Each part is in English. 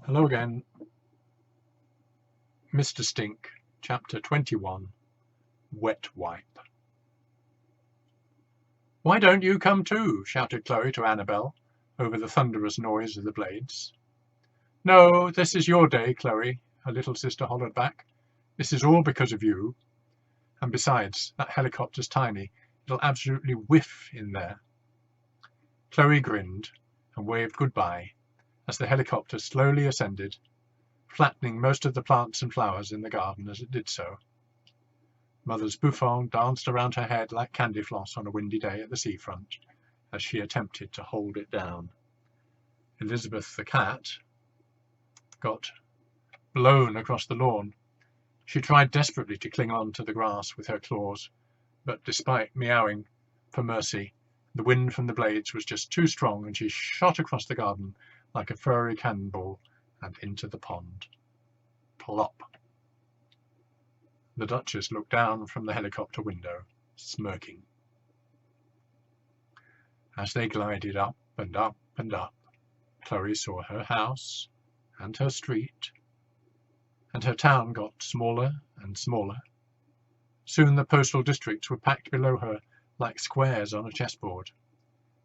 Hello again, Mr. Stink, Chapter 21, Wet Wipe. "Why don't you come too?" shouted Chloe to Annabel, over the thunderous noise of the blades. "No, this is your day, Chloe," her little sister hollered back. "This is all because of you. And besides, that helicopter's tiny. It'll absolutely whiff in there." Chloe grinned and waved goodbye as the helicopter slowly ascended, flattening most of the plants and flowers in the garden as it did so. Mother's bouffant danced around her head like candy floss on a windy day at the seafront as she attempted to hold it down. Elizabeth the cat got blown across the lawn. She tried desperately to cling on to the grass with her claws, but despite meowing for mercy, the wind from the blades was just too strong and she shot across the garden like a furry cannonball and into the pond. Plop! The Duchess looked down from the helicopter window, smirking. As they glided up and up and up, Chloe saw her house and her street, and her town got smaller and smaller. Soon the postal districts were packed below her like squares on a chessboard.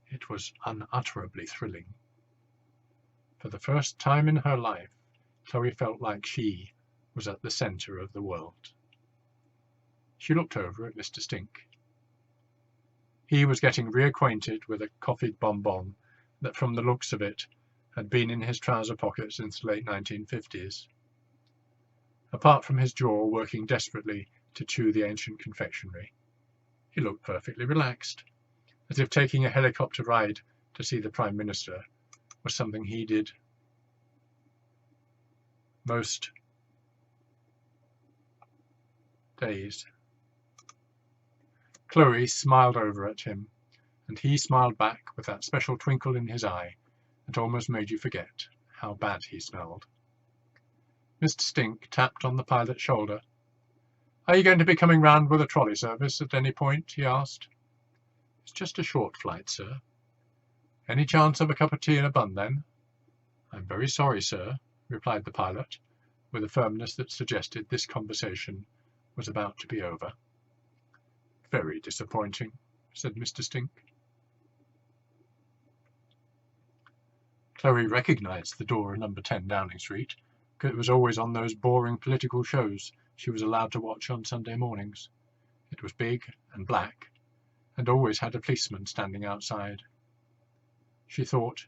It was unutterably thrilling. For the first time in her life, Chloe felt like she was at the centre of the world. She looked over at Mr. Stink. He was getting reacquainted with a coffeed bonbon that, from the looks of it, had been in his trouser pocket since the late 1950s. Apart from his jaw working desperately to chew the ancient confectionery, he looked perfectly relaxed, as if taking a helicopter ride to see the Prime Minister was something he did most days. Chloe smiled over at him, and he smiled back with that special twinkle in his eye that almost made you forget how bad he smelled. Mr. Stink tapped on the pilot's shoulder. "Are you going to be coming round with a trolley service at any point?" he asked. "It's just a short flight, sir." "Any chance of a cup of tea and a bun, then?" "I'm very sorry, sir," replied the pilot, with a firmness that suggested this conversation was about to be over. "Very disappointing," said Mr. Stink. Chloe recognised the door of number 10 Downing Street, because it was always on those boring political shows she was allowed to watch on Sunday mornings. It was big and black, and always had a policeman standing outside. She thought,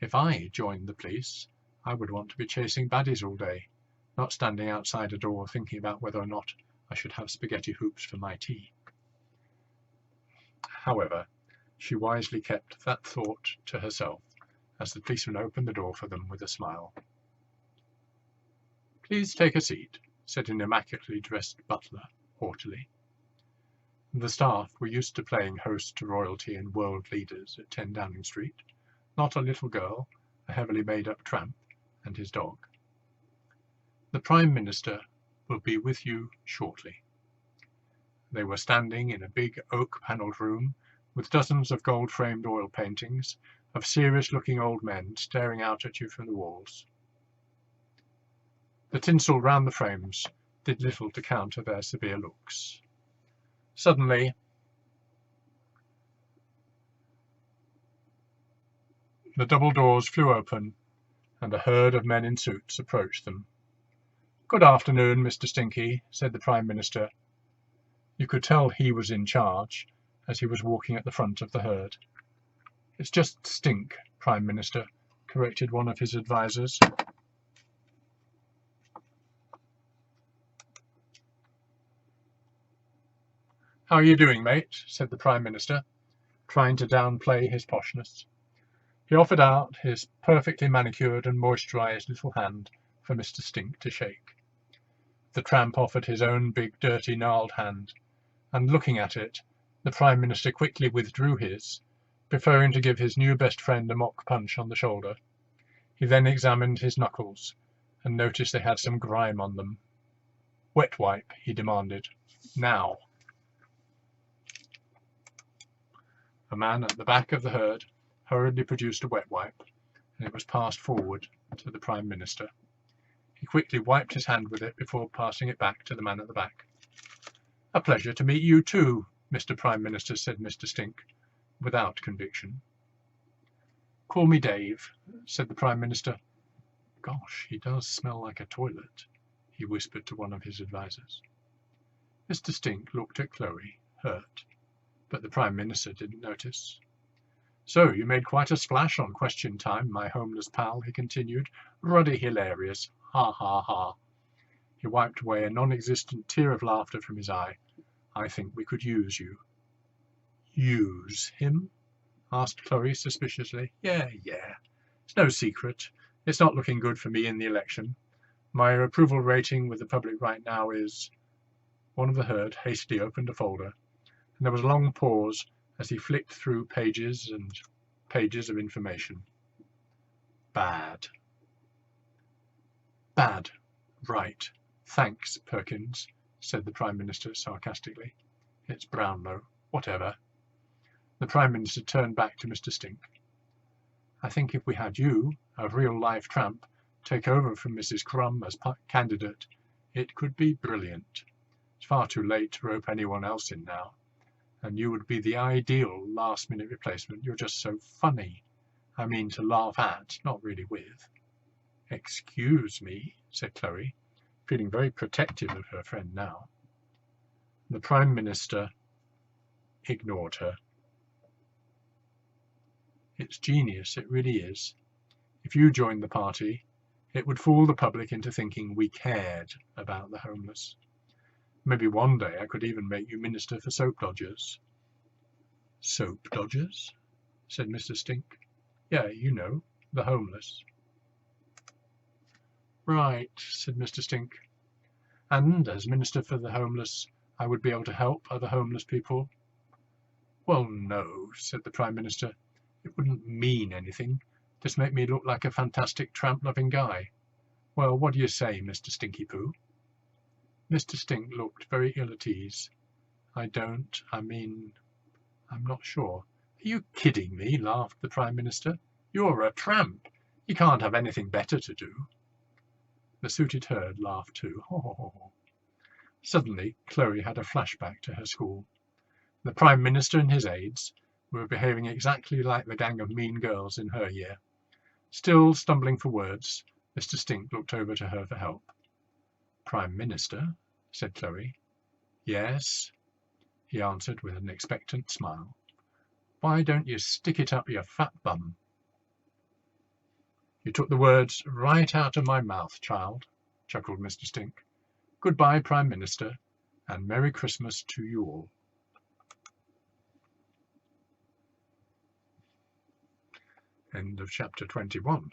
if I joined the police, I would want to be chasing baddies all day, not standing outside a door thinking about whether or not I should have spaghetti hoops for my tea. However, she wisely kept that thought to herself as the policeman opened the door for them with a smile. "Please take a seat," said an immaculately dressed butler haughtily. The staff were used to playing host to royalty and world leaders at 10 Downing Street, not a little girl, a heavily made-up tramp, and his dog. "The Prime Minister will be with you shortly." They were standing in a big oak-panelled room with dozens of gold-framed oil paintings of serious-looking old men staring out at you from the walls. The tinsel round the frames did little to counter their severe looks. Suddenly, the double doors flew open, and a herd of men in suits approached them. "Good afternoon, Mr. Stinky," said the Prime Minister. You could tell he was in charge, as he was walking at the front of the herd. "It's just Stink, Prime Minister," corrected one of his advisers. "How are you doing, mate?" said the Prime Minister, trying to downplay his poshness. He offered out his perfectly manicured and moisturised little hand for Mr. Stink to shake. The tramp offered his own big, dirty, gnarled hand, and looking at it, the Prime Minister quickly withdrew his, preferring to give his new best friend a mock punch on the shoulder. He then examined his knuckles, and noticed they had some grime on them. "Wet wipe," he demanded. "Now." A man at the back of the herd hurriedly produced a wet wipe, and it was passed forward to the Prime Minister. He quickly wiped his hand with it before passing it back to the man at the back. "A pleasure to meet you too, Mr. Prime Minister," said Mr. Stink, without conviction. "Call me Dave," said the Prime Minister. "Gosh, he does smell like a toilet," he whispered to one of his advisers. Mr. Stink looked at Chloe, hurt, but the Prime Minister didn't notice. "So you made quite a splash on Question Time, my homeless pal," he continued. "Ruddy hilarious. Ha ha ha." He wiped away a non-existent tear of laughter from his eye. "I think we could use you." "Use him?" asked Chloe suspiciously. Yeah. It's no secret. It's not looking good for me in the election. My approval rating with the public right now is—" One of the herd hastily opened a folder, and there was a long pause as he flicked through pages and pages of information. "Bad. Bad. Right. Thanks, Perkins," said the Prime Minister sarcastically. "It's Brownlow. Whatever." The Prime Minister turned back to Mr. Stink. "I think if we had you, a real-life tramp, take over from Mrs. Crumb as candidate, it could be brilliant. It's far too late to rope anyone else in now, and you would be the ideal last-minute replacement. You're just so funny. I mean, to laugh at, not really with." "Excuse me," said Chloe, feeling very protective of her friend now. The Prime Minister ignored her. "It's genius, it really is. If you joined the party, it would fool the public into thinking we cared about the homeless. Maybe one day I could even make you Minister for Soap Dodgers." "Soap Dodgers?" said Mr. Stink. "Yeah, you know, the homeless." "Right," said Mr. Stink. "And as Minister for the Homeless, I would be able to help other homeless people?" "Well, no," said the Prime Minister. "It wouldn't mean anything. Just make me look like a fantastic tramp-loving guy. Well, what do you say, Mr. Stinky Poo?" Mr. Stink looked very ill at ease. I'm not sure." "Are you kidding me?" laughed the Prime Minister. "You're a tramp. You can't have anything better to do." The suited herd laughed too. Ho, ho, ho, ho. Suddenly, Chloe had a flashback to her school. The Prime Minister and his aides were behaving exactly like the gang of mean girls in her year. Still stumbling for words, Mr. Stink looked over to her for help. "Prime Minister," said Chloe. "Yes," he answered with an expectant smile. "Why don't you stick it up your fat bum?" "You took the words right out of my mouth, child," chuckled Mr. Stink. "Goodbye, Prime Minister, and Merry Christmas to you all." End of chapter 21.